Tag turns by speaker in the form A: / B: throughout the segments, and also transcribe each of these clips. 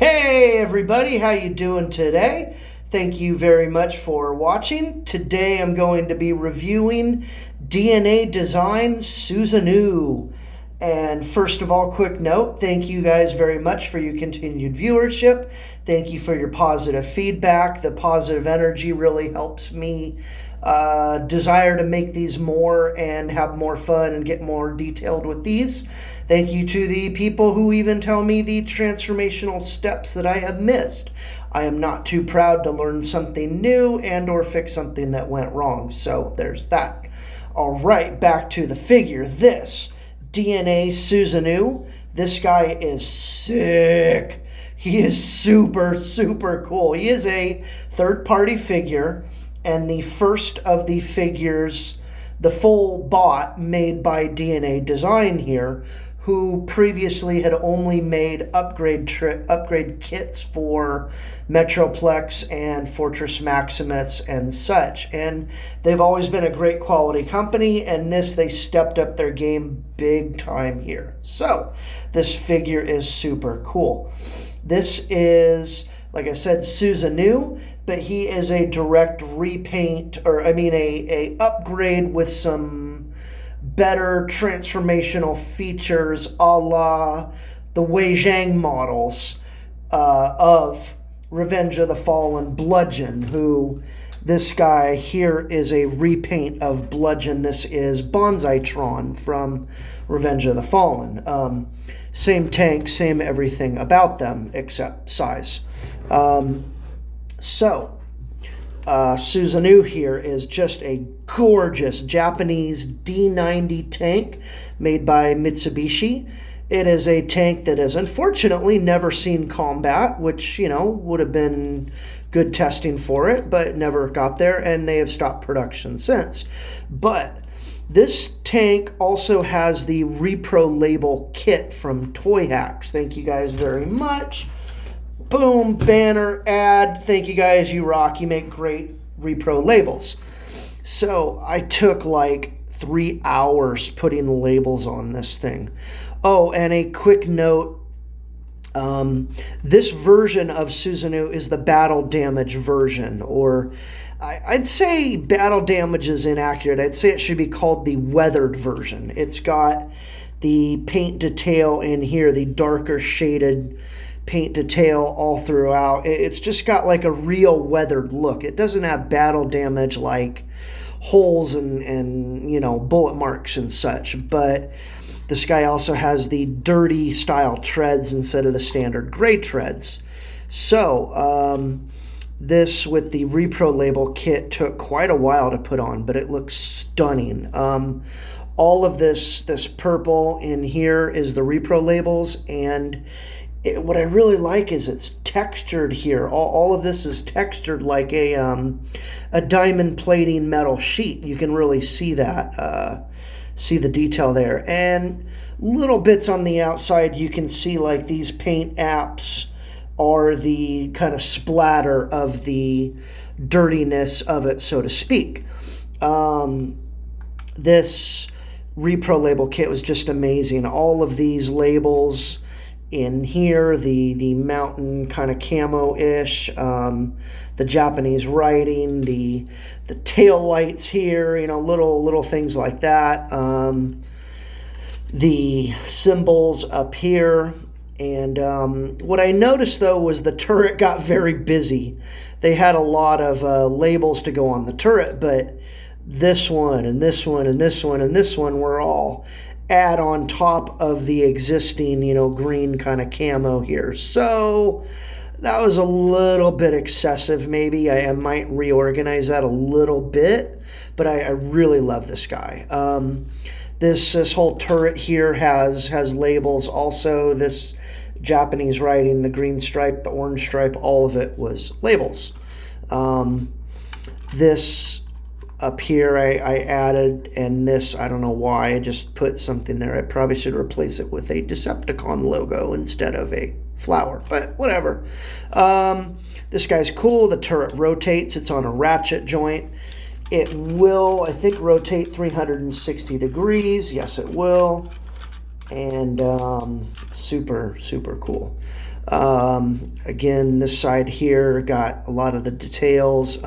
A: Hey everybody, how you doing today? Thank you very much for watching. Today I'm going to be reviewing DNA Design Suasnoo. And first of all, quick note, thank you guys very much for your continued viewership. Thank you for your positive feedback. The positive energy really helps me desire to make these more and have more fun and get more detailed with these. Thank you to the people who even tell me the transformational steps that I have missed. I am not too proud to learn something new and or fix something that went wrong. So there's that. All right, back to the figure. This DNA Suasnoo. This guy is sick. He is super, super cool. He is a third-party figure and the first of the figures, the full bot made by DNA Design here, who previously had only made upgrade kits for Metroplex and Fortress Maximus and such. And they've always been a great quality company, and they stepped up their game big time here. So this figure is super cool. This is, like I said, Suasnoo, but he is a direct repaint, or a upgrade with some better transformational features a la the Wei Zhang models of Revenge of the Fallen Bludgeon, who this guy here is a repaint of Bludgeon. This is Bonsaitron from Revenge of the Fallen. Same tank, same everything about them except size. Suasnoo here is just a gorgeous Japanese D90 tank made by Mitsubishi. It is a tank that has unfortunately never seen combat, which, would have been good testing for it, but never got there, and they have stopped production since. But this tank also has the Reprolabel kit from Toy Hacks. Thank you guys very much. Boom, banner, ad. Thank you guys, you rock. You make great Reprolabels. So I took like 3 hours putting the labels on this thing. Oh, and a quick note. This version of Suasnoo is the battle damage version, or I'd say battle damage is inaccurate. I'd say it should be called the weathered version. It's got the paint detail in here, the darker shaded paint detail all throughout. It's just got like a real weathered look. It doesn't have battle damage like holes and bullet marks and such, but this guy also has the dirty style treads instead of the standard gray treads. So this with the Reprolabel kit took quite a while to put on, but it looks stunning. All of this purple in here is the Reprolabels, and what I really like is it's textured here. All of this is textured like a diamond plating metal sheet. You can really see that, see the detail there. And little bits on the outside, you can see like these paint apps are the kind of splatter of the dirtiness of it, so to speak. This Reprolabel kit was just amazing. All of these labels in here, the mountain kind of camo-ish, the Japanese writing, the tail lights here, little things like that. The symbols up here. And what I noticed, though, was the turret got very busy. They had a lot of labels to go on the turret, but this one and this one and this one and this one were all add on top of the existing, green kind of camo here. So that was a little bit excessive. Maybe I might reorganize that a little bit, but I really love this guy. This whole turret here has labels also. This Japanese writing, the green stripe, the orange stripe, all of it was labels. This up here I added, and this, I don't know why, I just put something there. I probably should replace it with a Decepticon logo instead of a flower, but whatever. This guy's cool. The turret rotates. It's on a ratchet joint. It will, I think, rotate 360 degrees. Yes, it will. and super, super cool. Again, this side here got a lot of the details.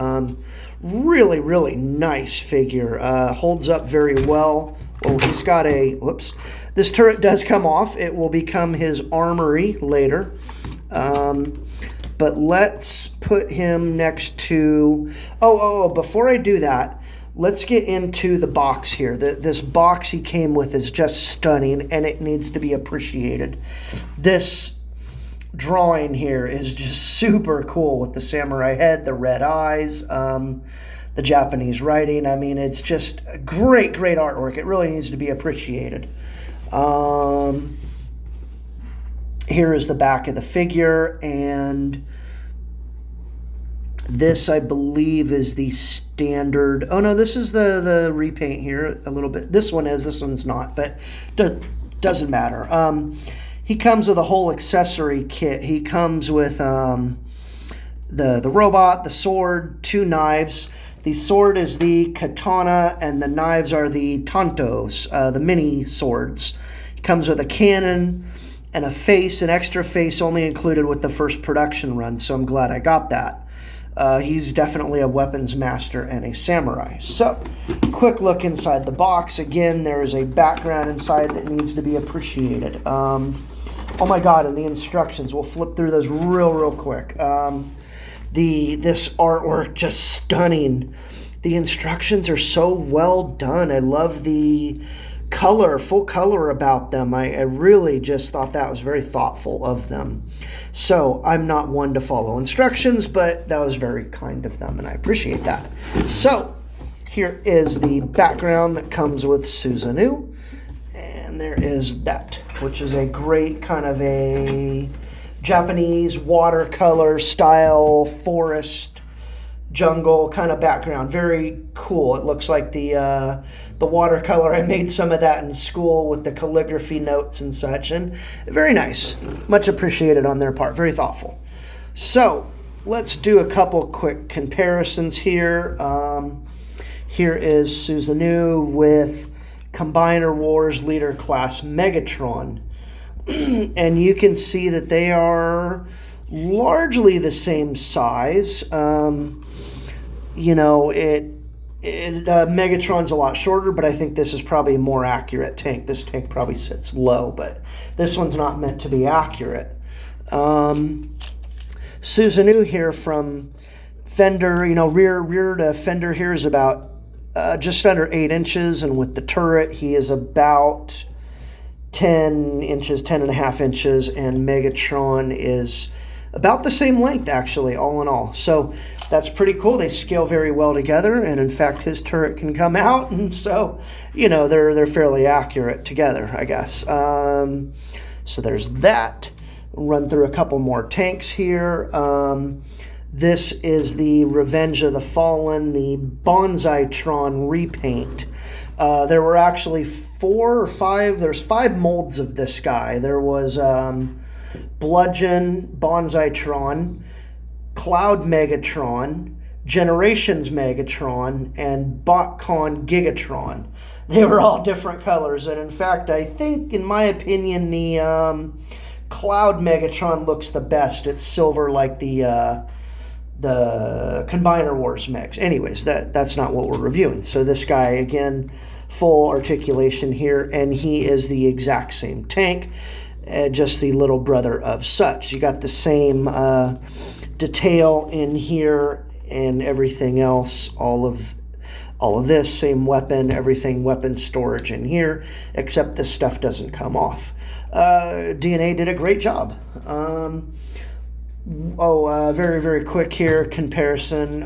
A: Really, really nice figure. Holds up very well. Oh, he's got a, whoops. This turret does come off. It will become his armory later. But let's put him next to, before I do that, let's get into the box here. This box he came with is just stunning, and it needs to be appreciated. This drawing here is just super cool with the samurai head, the red eyes, the Japanese writing. I mean, it's just great, great artwork. It really needs to be appreciated. Here is the back of the figure, and this, I believe, is the standard. Oh no, this is the repaint here a little bit. This one is, this one's not, but doesn't matter. He comes with a whole accessory kit. He comes with the robot, the sword, 2 knives. The sword is the katana, and the knives are the tantos, the mini swords. He comes with a cannon and a face, an extra face only included with the first production run, so I'm glad I got that. He's definitely a weapons master and a samurai. So, quick look inside the box. Again, there is a background inside that needs to be appreciated. Oh my God, and the instructions. We'll flip through those real quick. This artwork, just stunning. The instructions are so well done. I love the color, full color about them. I really just thought that was very thoughtful of them. So I'm not one to follow instructions, but that was very kind of them, and I appreciate that. So here is the background that comes with Suasnoo, and there is that, which is a great kind of a Japanese watercolor style forest jungle kind of background. Very cool. It looks like the watercolor. I made some of that in school with the calligraphy notes and such, and very nice. Much appreciated on their part. Very thoughtful. So let's do a couple quick comparisons here. Here is Suasnoo with Combiner Wars Leader Class Megatron. And you can see that they are largely the same size. You know, Megatron's a lot shorter, but I think this is probably a more accurate tank. This tank probably sits low, but this one's not meant to be accurate. Suasnoo here from fender, you know, rear to fender here is about just under 8 inches, and with the turret, he is about 10 inches, 10.5 inches, and Megatron is about the same length, actually, all in all. So that's pretty cool. They scale very well together, and in fact, his turret can come out, and so, you know, they're fairly accurate together, I guess. So there's that. Run through a couple more tanks here. This is the Revenge of the Fallen, the Bonsai-tron repaint. There were actually 4 or 5, there's 5 molds of this guy. There was Bludgeon Bonsai-tron, Cloud Megatron, Generations Megatron, and BotCon Gigatron. They were all different colors, and in fact, I think, in my opinion, the Cloud Megatron looks the best. It's silver like the Combiner Wars mechs. Anyways, that's not what we're reviewing. So this guy, again, full articulation here, and he is the exact same tank, just the little brother of such. You got the same detail in here and everything else, all of this, same weapon, everything, weapon storage in here, except this stuff doesn't come off. DNA did a great job. Very, very quick here, comparison.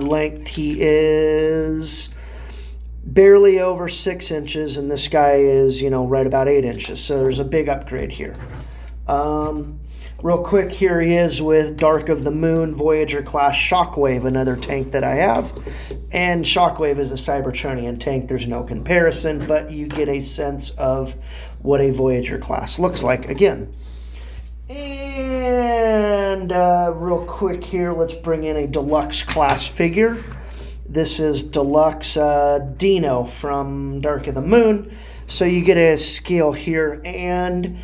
A: Length, he is barely over 6 inches, and this guy is, you know, right about 8 inches. So there's a big upgrade here. Real quick, here he is with Dark of the Moon Voyager class Shockwave, another tank that I have. And Shockwave is a Cybertronian tank. There's no comparison, but you get a sense of what a Voyager class looks like again. And real quick here, let's bring in a deluxe class figure. This is Deluxe Dino from Dark of the Moon. So you get a scale here, and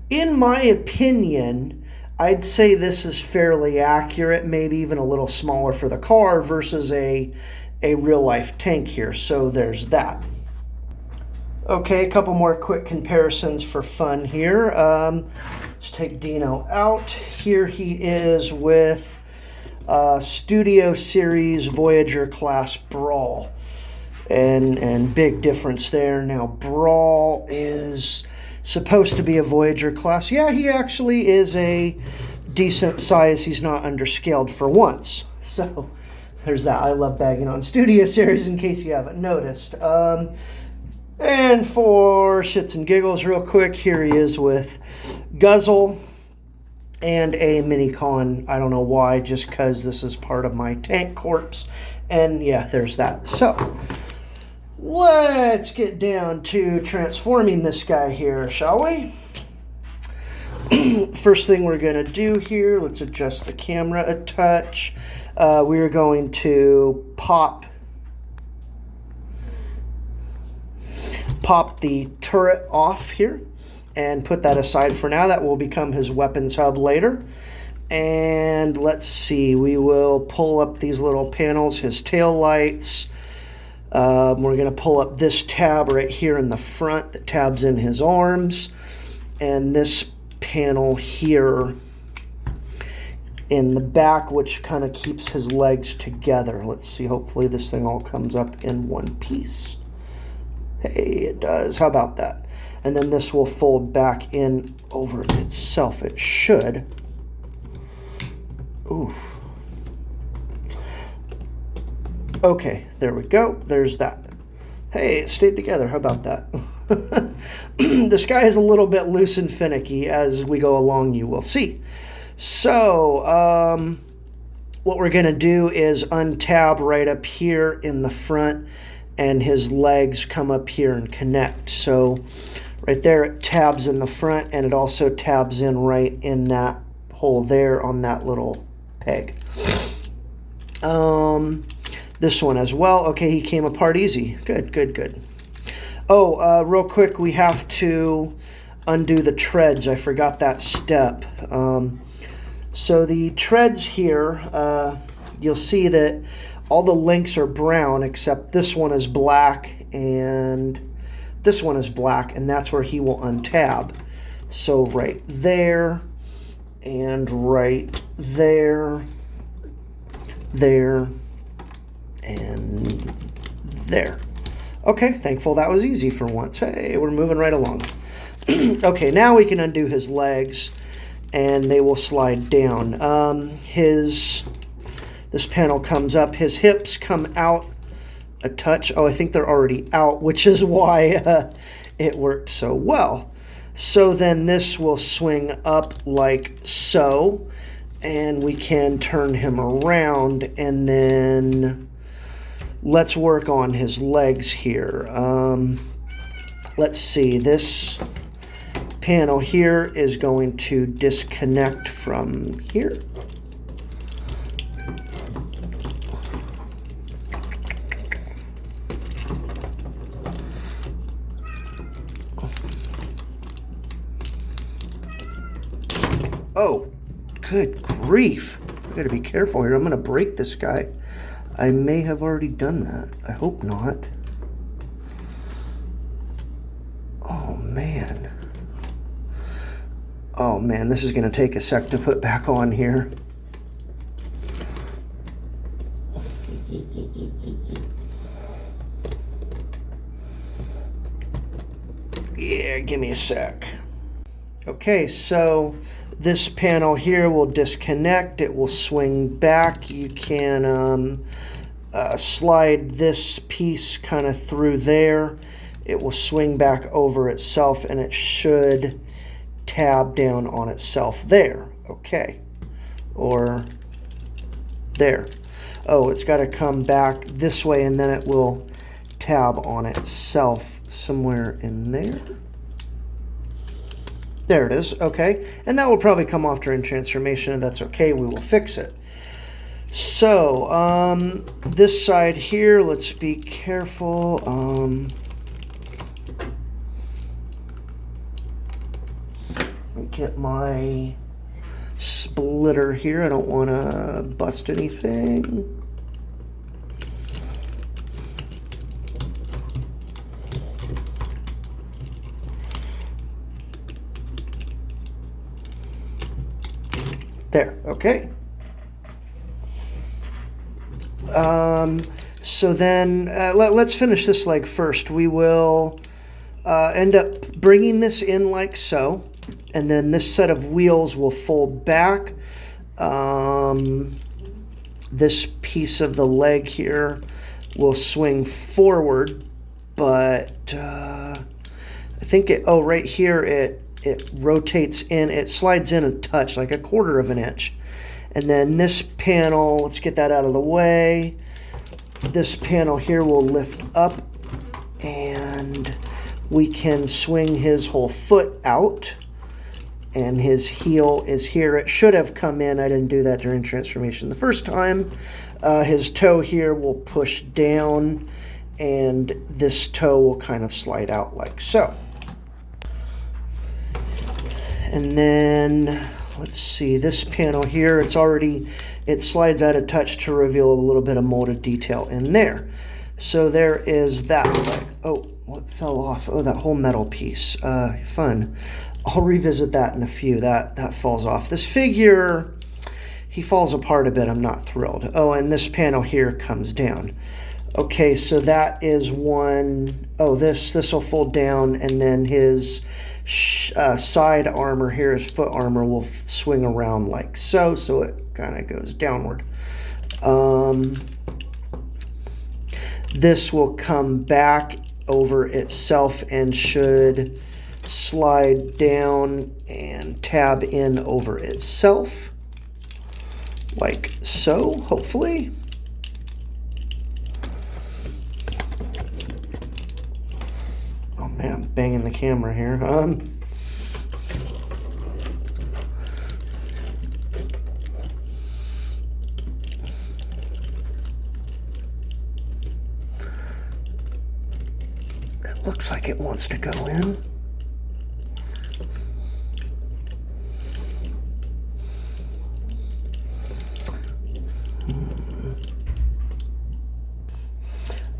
A: in my opinion, I'd say this is fairly accurate, maybe even a little smaller for the car versus a real-life tank here. So there's that. Okay, a couple more quick comparisons for fun here. Let's take Dino out. Here he is with Studio Series Voyager class Brawl. And big difference there. Now, Brawl is supposed to be a Voyager class. Yeah, he actually is a decent size. He's not underscaled for once. So there's that. I love bagging on Studio Series in case you haven't noticed. And for shits and giggles real quick, here he is with Guzzle and a Minicon. I don't know why, just because this is part of my tank corpse. And yeah, there's that. So let's get down to transforming this guy here, shall we? First thing we're going to do here, let's adjust the camera a touch. We're going to pop the turret off here and put that aside for now. That will become his weapons hub later. And let's see, we will pull up these little panels, his tail lights. We're going to pull up this tab right here in the front that tabs in his arms, and this panel here in the back, which kind of keeps his legs together. Let's see, hopefully this thing all comes up in one piece. Hey, it does. How about that? And then this will fold back in over itself. It should. Ooh. Okay, there we go. There's that. Hey, it stayed together. How about that? This guy is a little bit loose and finicky. As we go along, you will see. So, what we're going to do is untab right up here in the front, and his legs come up here and connect. So right there it tabs in the front, and it also tabs in right in that hole there on that little peg. This one as well. Okay, he came apart easy. Good, good, good. Oh, real quick, we have to undo the treads. I forgot that step. So the treads here, you'll see that all the links are brown, except this one is black and this one is black, and that's where he will untab. So right there and right there, there, and there. Okay, thankful that was easy for once. Hey, we're moving right along. Okay, now we can undo his legs, and they will slide down. This panel comes up. His hips come out a touch. Oh, I think they're already out, which is why it worked so well. So then this will swing up like so, and we can turn him around, and then let's work on his legs here. Let's see. This panel here is going to disconnect from here. Oh, good grief. I gotta be careful here. I'm gonna break this guy. I may have already done that. I hope not. Oh, man. Oh, man, this is gonna take a sec to put back on here. Yeah, give me a sec. Okay, so this panel here will disconnect. It will swing back. You can slide this piece kind of through there. It will swing back over itself, and it should tab down on itself there. Okay, or there. Oh, it's got to come back this way, and then it will tab on itself somewhere in there. There it is. Okay, and that will probably come off during transformation, and that's okay. We will fix it. So, this side here, let's be careful. Let me get my splitter here. I don't want to bust anything. There, okay. So then let's finish this leg first. We will end up bringing this in like so, and then this set of wheels will fold back. This piece of the leg here will swing forward, but I think right here it rotates in, it slides in a touch, like 1/4 of an inch. And then this panel, let's get that out of the way. This panel here will lift up and we can swing his whole foot out, and his heel is here. It should have come in. I didn't do that during transformation the first time. His toe here will push down, and this toe will kind of slide out like so. And then let's see, this panel here, it slides out a touch to reveal a little bit of molded detail in there. So there is that leg. Oh, what fell off? Oh, that whole metal piece. Fun. I'll revisit that in a few. That falls off. This figure, he falls apart a bit. I'm not thrilled. Oh, and this panel here comes down. Okay, so that is one. Oh, this will fold down, and then his side armor here, his foot armor, will swing around like so. So it kind of goes downward. This will come back over itself and should slide down and tab in over itself like so, hopefully. Oh man, I'm banging the camera here. It looks like it wants to go in.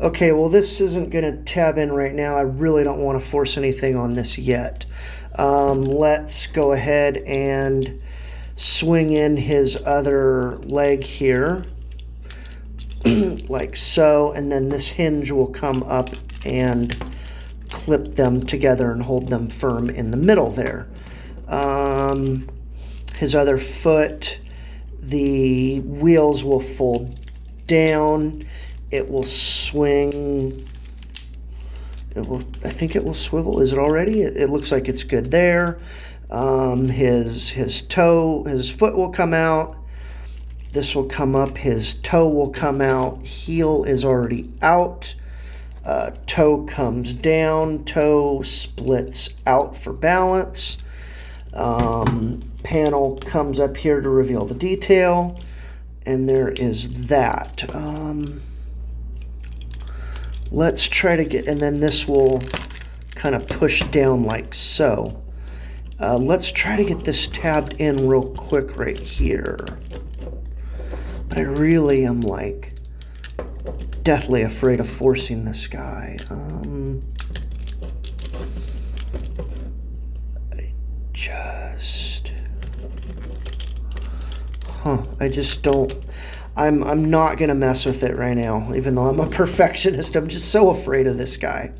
A: Okay, well, this isn't going to tab in right now. I really don't want to force anything on this yet. Let's go ahead and swing in his other leg here, like so, and then this hinge will come up and clip them together and hold them firm in the middle there. His other foot, the wheels will fold down. It will swing. I think it will swivel. Is it already? It looks like it's good there. His foot will come out. This will come up. His toe will come out. Heel is already out. Toe comes down. Toe splits out for balance. Panel comes up here to reveal the detail. And there is that. Let's try to get, and then this will kind of push down like so. Let's try to get this tabbed in real quick right here. But I really am like deathly afraid of forcing this guy. I just don't. I'm not gonna mess with it right now, even though I'm a perfectionist. I'm just so afraid of this guy.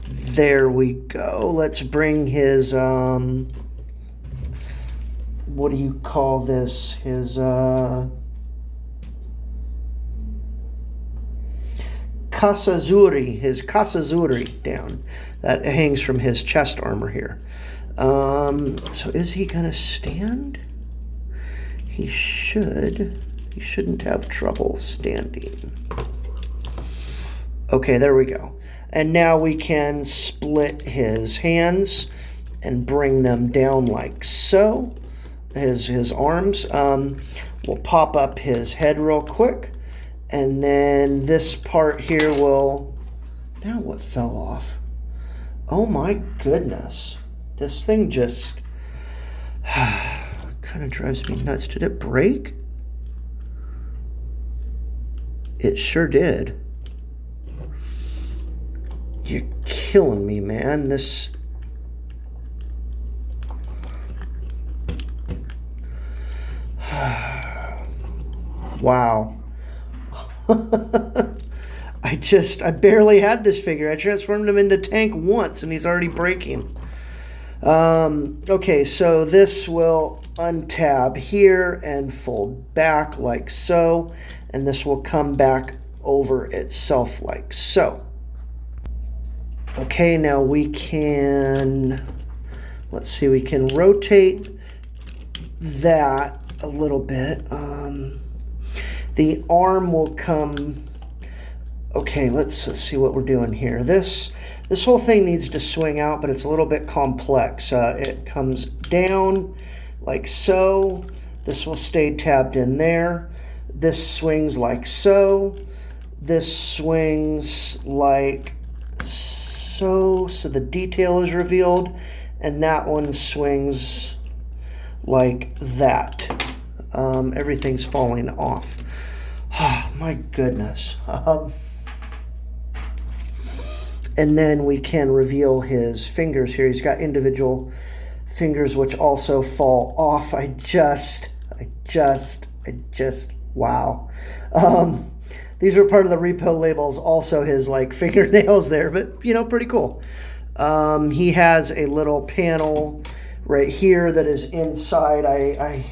A: There we go. Let's bring his what do you call this? His Kasazuri down. That hangs from his chest armor here. So is he gonna stand? He should. He shouldn't have trouble standing. Okay, there we go. And now we can split his hands and bring them down like so. his arms. We'll pop up his head real quick, and then this part here will. Now what fell off? Oh my goodness! This thing just kind of drives me nuts. Did it break? It sure did. You're killing me, man. This. Wow. I barely had this figure. I transformed him into tank once and he's already breaking. Okay, so this will untab here and fold back like so, and this will come back over itself like so. Okay, now we can, let's see, we can rotate that a little bit. The arm will come. Okay, let's see what we're doing here. This whole thing needs to swing out, but it's a little bit complex. It comes down like so. This will stay tabbed in there. This swings like so. This swings like so. So the detail is revealed, and that one swings like that. Everything's falling off. Oh, my goodness. And then we can reveal his fingers here. He's got individual fingers which also fall off. I just, wow. These are part of the Reprolabels, also his like fingernails there, but you know, pretty cool. He has a little panel right here that is inside.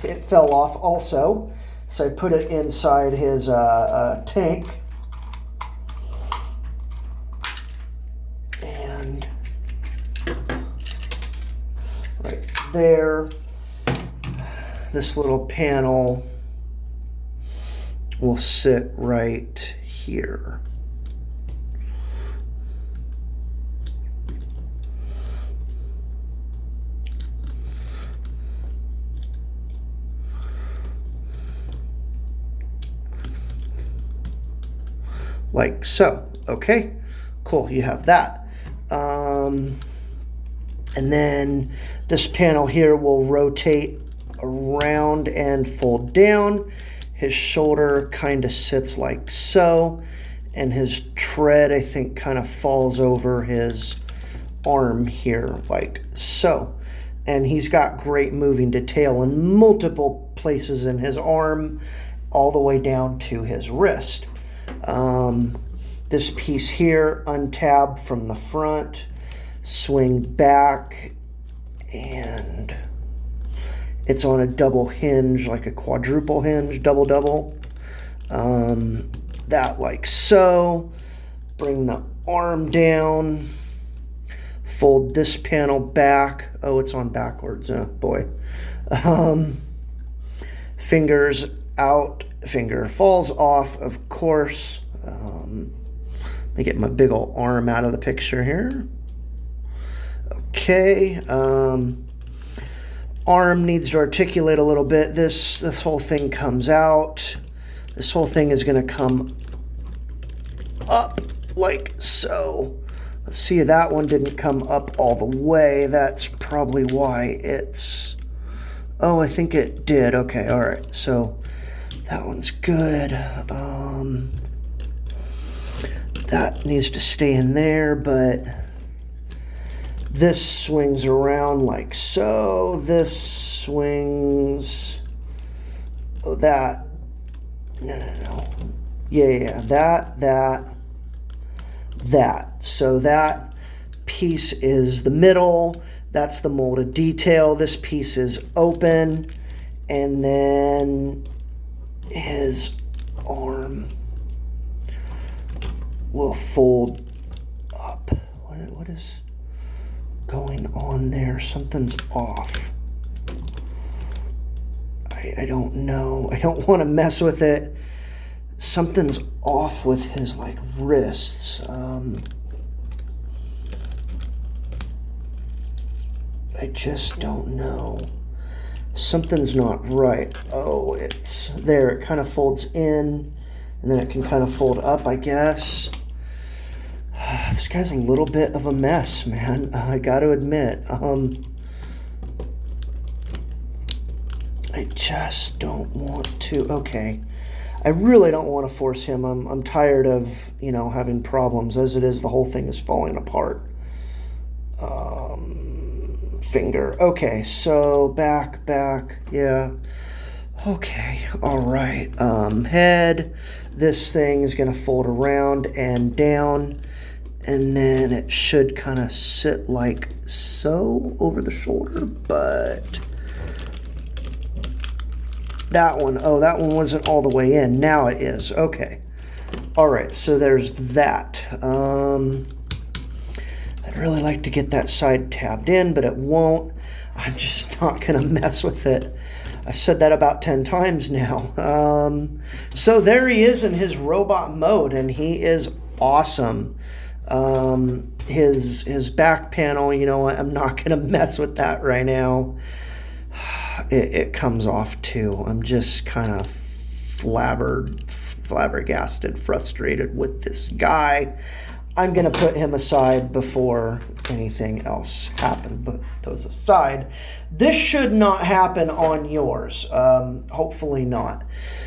A: It fell off also, so I put it inside his tank. And right there, this little panel will sit right here. Like so. Okay, cool, you have that. And then this panel here will rotate around and fold down. His shoulder kind of sits like so, and his tread, I think, kind of falls over his arm here like so. And he's got great moving detail in multiple places in his arm, all the way down to his wrist. This piece here, untab from the front, swing back, and it's on a double hinge, like a quadruple hinge, double. That like so. Bring the arm down, fold this panel back. Oh, it's on backwards, oh boy. Fingers out, finger falls off, of course. Let me get my big old arm out of the picture here. Okay, arm needs to articulate a little bit. This whole thing comes out. This whole thing is going to come up like so. Let's see, that one didn't come up all the way. That's probably why it's... Oh, I think it did. Okay, all right. So that one's good. That needs to stay in there, but this swings around like so. This swings... Oh, that... No. Yeah, that. So that piece is the middle. That's the molded detail. This piece is open. And then his arm will fold up. What is going on there? Something's off. I don't know. I don't want to mess with it. Something's off with his like wrists. I just don't know. Something's not right. Oh, it's there. It kind of folds in, and then it can kind of fold up, I guess. This guy's a little bit of a mess, man. I got to admit. I just don't want to. Okay. I really don't want to force him. I'm tired of, having problems. As it is, the whole thing is falling apart. Finger. Okay, so back, yeah. Okay, all right. Head. This thing is going to fold around and down, and then it should kind of sit like so over the shoulder, but that one wasn't all the way in. Now it is. Okay. All right, so there's that. I'd really like to get that side tabbed in, but it won't. I'm just not going to mess with it. I've said that about 10 times now. So there he is in his robot mode, and he is awesome. His back panel, I'm not going to mess with that right now. It comes off too. I'm just kind of flabbergasted, frustrated with this guy. I'm going to put him aside before anything else happens. Put those aside. This should not happen on yours. Hopefully not.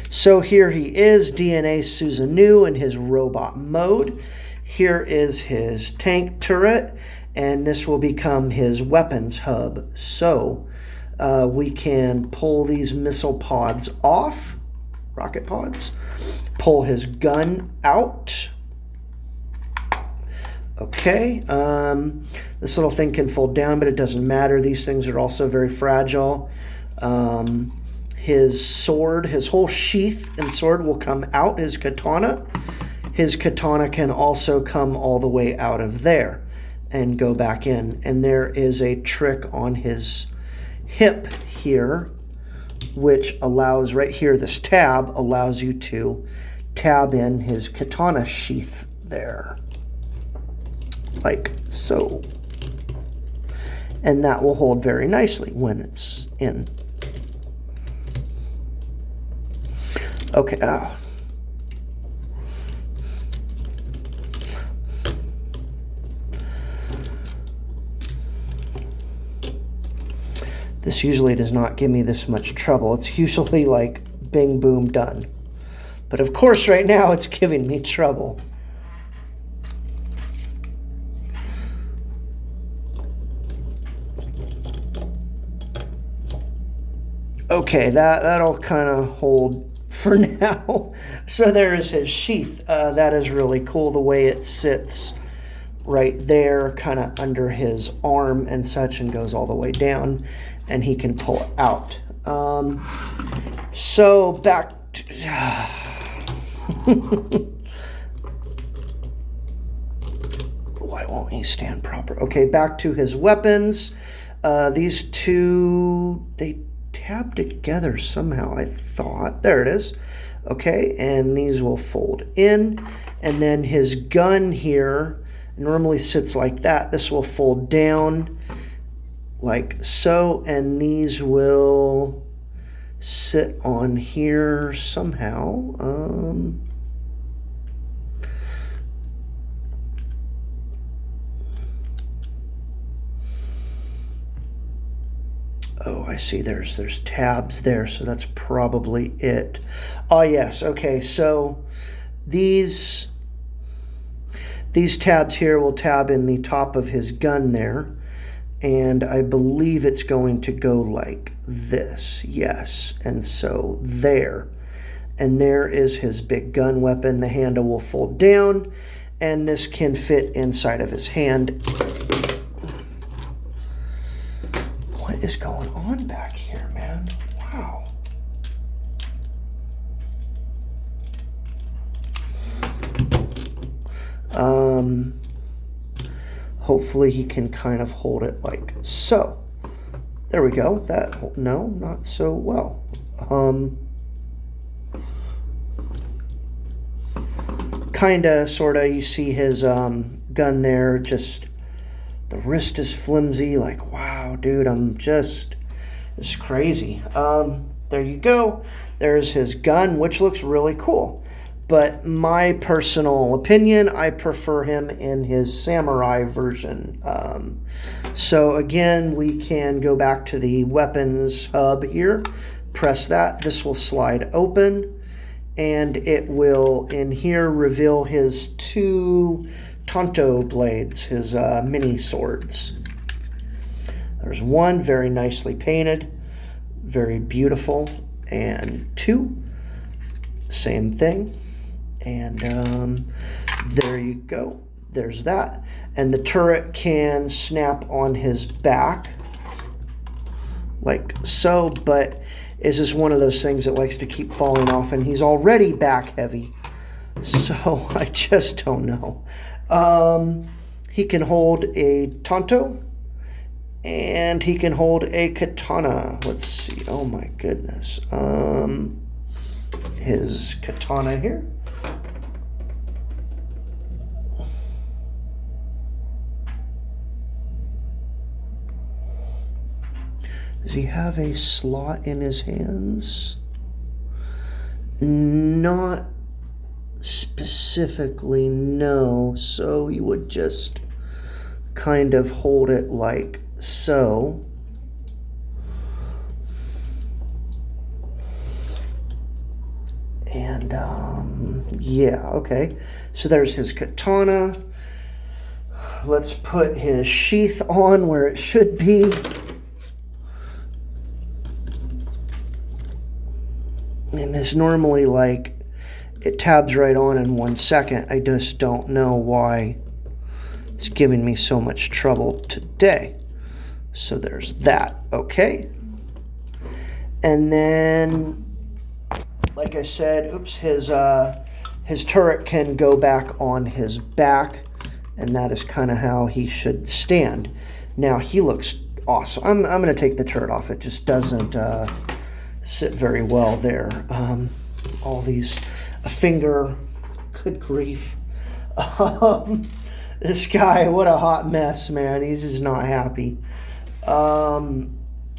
A: So here he is, DNA Suasnoo in his robot mode. Here is his tank turret, and this will become his weapons hub. So we can pull these missile pods off, rocket pods, pull his gun out. Okay, this little thing can fold down, but it doesn't matter. These things are also very fragile. His sword, his whole sheath and sword will come out, his katana. His katana can also come all the way out of there and go back in. And there is a trick on his hip here, which allows, right here, this tab allows you to tab in his katana sheath there. Like so. And that will hold very nicely when it's in. Okay. This usually does not give me this much trouble. It's usually like bing, boom, done. But of course right now it's giving me trouble. Okay, that'll kind of hold for now. So there is his sheath. That is really cool, the way it sits right there, kind of under his arm and such, and goes all the way down, and he can pull it out. So back to... Why won't he stand proper? Okay, back to his weapons. These two, they tab together somehow, I thought. There it is. Okay, and these will fold in. And then his gun here normally sits like that. This will fold down like so, and these will sit on here somehow. Oh, I see there's tabs there, so that's probably it. Oh, yes, okay, so these tabs here will tab in the top of his gun there, and I believe it's going to go like this, yes, and so there. And there is his big gun weapon. The handle will fold down, and this can fit inside of his hand. What is going on back here, man? Wow. Hopefully he can kind of hold it like so. There we go. That, no, not so well. Kinda, sorta, you see his gun there, just the wrist is flimsy, like, wow, dude, I'm just It's crazy. There you go. There's his gun, which looks really cool. But my personal opinion, I prefer him in his samurai version. So again, we can go back to the weapons hub here. Press that. This will slide open. And it will, in here, reveal his two Tonto blades, his mini swords. There's one, very nicely painted, very beautiful. And two, same thing. And there you go. There's that. And the turret can snap on his back, like so, but it's just one of those things that likes to keep falling off, and he's already back heavy. So I just don't know. He can hold a Tonto, and he can hold a katana. Let's see. Oh my goodness. His katana here. Does he have a slot in his hands? Not specifically, no. So he would just kind of hold it like so. And yeah, okay. So there's his katana. Let's put his sheath on where it should be. And this normally, like, it tabs right on in 1 second. I just don't know why it's giving me so much trouble today. So there's that, okay. And then, like I said, oops, his turret can go back on his back, and that is kind of how he should stand. Now, he looks awesome. I'm going to take the turret off. It just doesn't sit very well there. All these, a finger, good grief. This guy, what a hot mess, man. He's just not happy.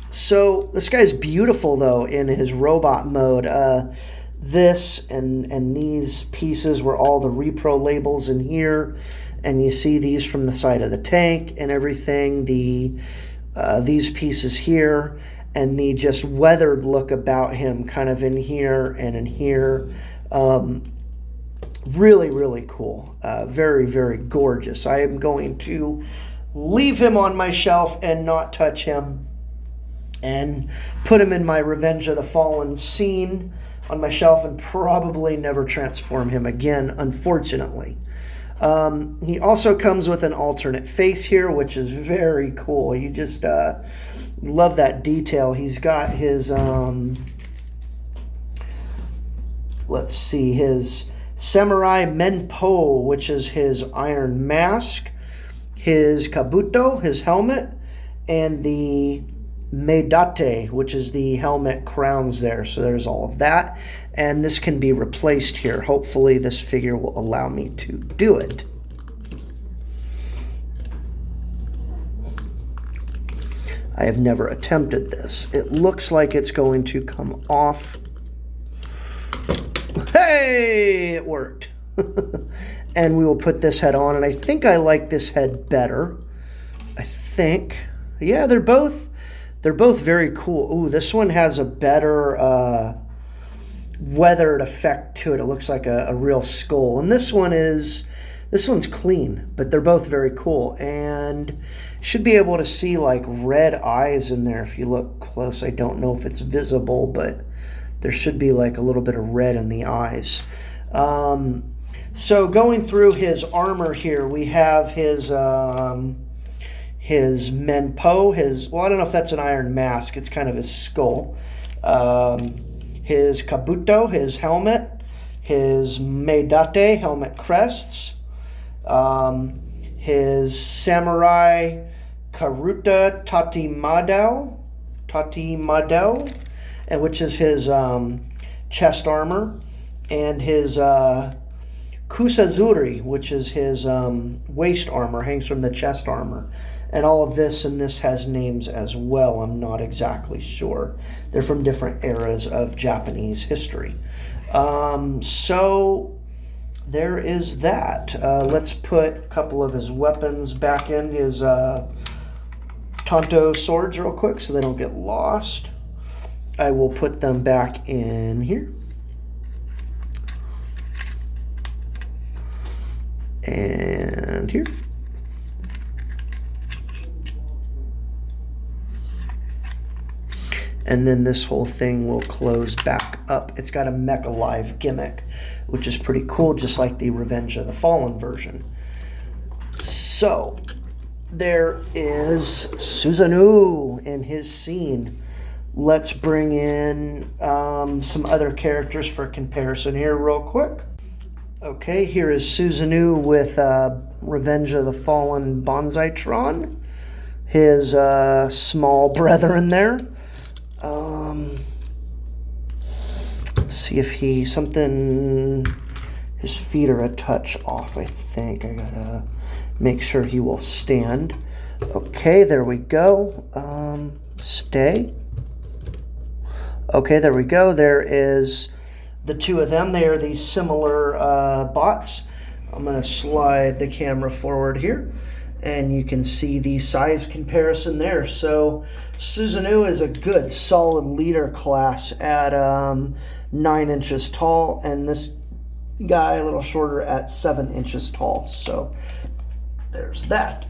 A: So this guy's beautiful though in his robot mode. This and these pieces were all the Reprolabels in here, and you see these from the side of the tank and everything. These pieces here, and the just weathered look about him kind of in here and in here. Really, really cool. Very, very gorgeous. I am going to leave him on my shelf and not touch him, and put him in my Revenge of the Fallen scene on my shelf, and probably never transform him again, unfortunately. He also comes with an alternate face here, which is very cool. You just love that detail. He's got his, let's see, his Samurai Menpo, which is his iron mask, his kabuto, his helmet, and the Meidate, which is the helmet crowns there. So there's all of that. And this can be replaced here. Hopefully this figure will allow me to do it. I have never attempted this. It looks like it's going to come off. Hey, it worked. And we will put this head on, and I think I like this head better. I think. Yeah, they're both very cool. Ooh, this one has a better weathered effect to it. It looks like a real skull. And this one's clean, but they're both very cool. And should be able to see like red eyes in there if you look close. I don't know if it's visible, but there should be like a little bit of red in the eyes. So going through his armor here, we have his Menpo, well, I don't know if that's an iron mask. It's kind of his skull. His kabuto, his helmet, his Meidate helmet crests, his samurai Karuta Tatimadel, and which is his chest armor, and his Kusazuri, which is his waist armor, hangs from the chest armor. And all of this, and this has names as well. I'm not exactly sure. They're from different eras of Japanese history. So there is that. Let's put a couple of his weapons back in his Tonto swords real quick so they don't get lost. I will put them back in here. And here. And then this whole thing will close back up. It's got a Mech Alive gimmick, which is pretty cool, just like the Revenge of the Fallen version. So, there is Suasnoo in his scene. Let's bring in some other characters for comparison here real quick. Okay, here is Suasnoo with Revenge of the Fallen Bonsaitron, his small brethren there. Let's see if his feet are a touch off, I think. I gotta make sure he will stand. Okay, there we go. Stay. Okay, there we go. There is the two of them. They are these similar bots. I'm gonna slide the camera forward here, and you can see the size comparison there. So Suasnoo is a good solid leader class at 9 inches tall, and this guy a little shorter at 7 inches tall. So there's that.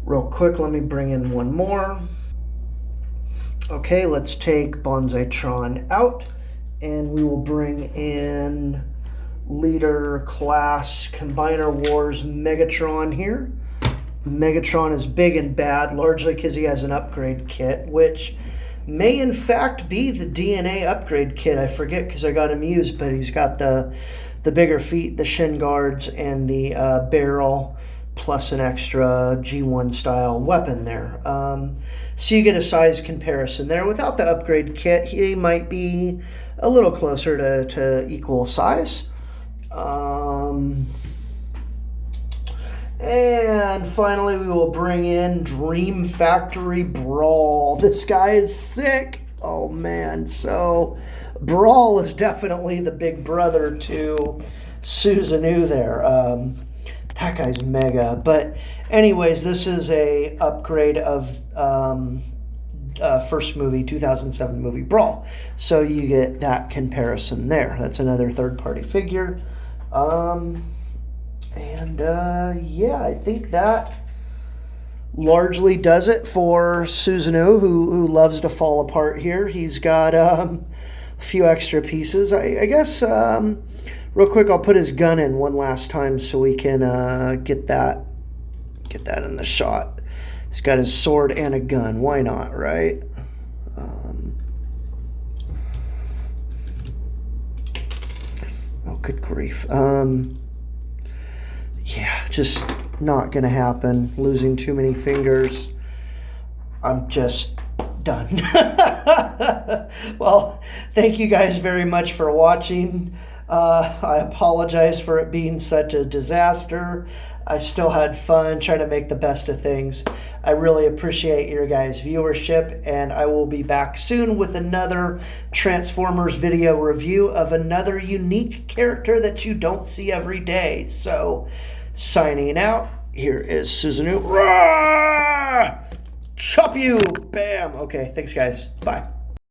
A: Real quick, let me bring in one more. Okay, let's take Bonsaitron out, and we will bring in Leader Class Combiner Wars Megatron here. Megatron is big and bad, largely because he has an upgrade kit, which may in fact be the DNA upgrade kit. I forget because I got him used, but he's got the bigger feet, the shin guards, and the barrel, plus an extra G1 style weapon there. So you get a size comparison there. Without the upgrade kit, he might be a little closer to equal size. And finally, we will bring in Dream Factory Brawl. This guy is sick. Oh, man. So Brawl is definitely the big brother to Suasnoo there. That guy's mega. But anyways, this is a upgrade of first movie, 2007 movie Brawl. So you get that comparison there. That's another third-party figure. Yeah, I think that largely does it for Suasnoo, who loves to fall apart here. He's got a few extra pieces. I guess, real quick, I'll put his gun in one last time so we can get that in the shot. He's got his sword and a gun. Why not, right? Oh, good grief. Yeah, just not gonna happen. Losing too many fingers. I'm just done. Well, thank you guys very much for watching. I apologize for it being such a disaster. I still had fun trying to make the best of things. I really appreciate your guys' viewership, and I will be back soon with another Transformers video review of another unique character that you don't see every day. So, signing out, here is Suasnoo. Chop you! Bam! Okay, thanks guys. Bye.